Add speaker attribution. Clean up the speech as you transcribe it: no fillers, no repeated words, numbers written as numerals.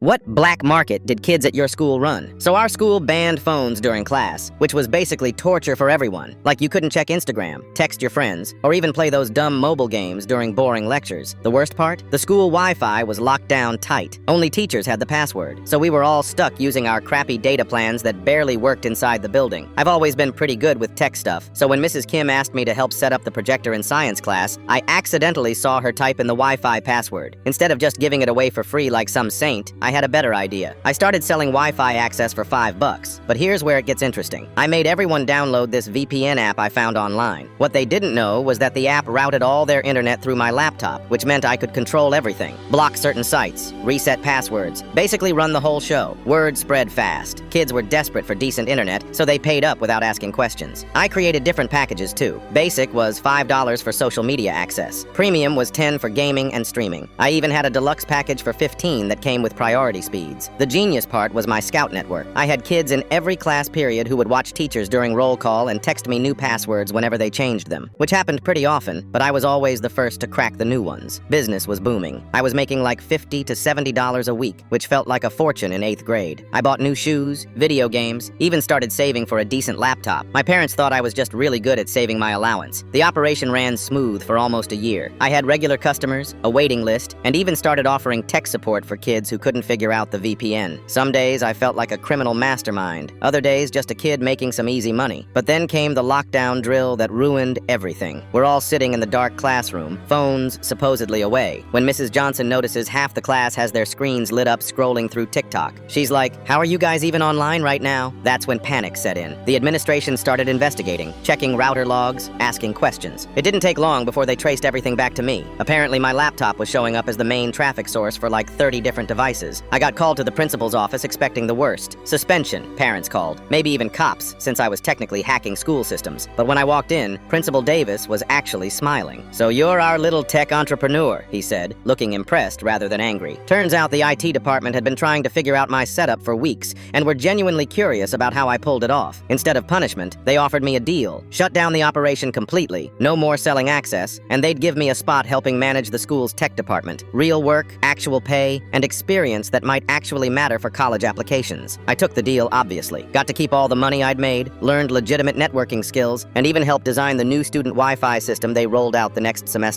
Speaker 1: What black market did kids at your school run? So our school banned phones during class, which was basically torture for everyone. Like you couldn't check Instagram, text your friends, or even play those dumb mobile games during boring lectures. The worst part? The school Wi-Fi was locked down tight. Only teachers had the password, so we were all stuck using our crappy data plans that barely worked inside the building. I've always been pretty good with tech stuff, so when Mrs. Kim asked me to help set up the projector in science class, I accidentally saw her type in the Wi-Fi password. Instead of just giving it away for free like some saint, I had a better idea. I started selling Wi-Fi access for $5, but here's where it gets interesting. I made everyone download this VPN app I found online. What they didn't know was that the app routed all their internet through my laptop, which meant I could control everything, block certain sites, reset passwords, basically run the whole show. Word spread fast. Kids were desperate for decent internet, so they paid up without asking questions. I created different packages too. Basic was $5 for social media access. Premium was $10 for gaming and streaming. I even had a deluxe package for $15 that came with priority speeds. The genius part was my Scout network. I had kids in every class period who would watch teachers during roll call and text me new passwords whenever they changed them, which happened pretty often, but I was always the first to crack the new ones. Business was booming. I was making like $50 to $70 a week, which felt like a fortune in 8th grade. I bought new shoes, video games, even started saving for a decent laptop. My parents thought I was just really good at saving my allowance. The operation ran smooth for almost a year. I had regular customers, a waiting list, and even started offering tech support for kids who couldn't figure out the VPN. Some days I felt like a criminal mastermind. Other days just a kid making some easy money. But then came the lockdown drill that ruined everything. We're all sitting in the dark classroom, phones supposedly away, when Mrs. Johnson notices half the class has their screens lit up scrolling through TikTok. She's like, "How are you guys even online right now?" That's when panic set in. The administration started investigating, checking router logs, asking questions. It didn't take long before they traced everything back to me. Apparently my laptop was showing up as the main traffic source for like 30 different devices. I got called to the principal's office expecting the worst. Suspension, parents called. Maybe even cops, since I was technically hacking school systems. But when I walked in, Principal Davis was actually smiling. "So you're our little tech entrepreneur," he said, looking impressed rather than angry. Turns out the IT department had been trying to figure out my setup for weeks and were genuinely curious about how I pulled it off. Instead of punishment, they offered me a deal. Shut down the operation completely, no more selling access, and they'd give me a spot helping manage the school's tech department. Real work, actual pay, and experience that might actually matter for college applications. I took the deal, obviously. Got to keep all the money I'd made, learned legitimate networking skills, and even helped design the new student Wi-Fi system they rolled out the next semester.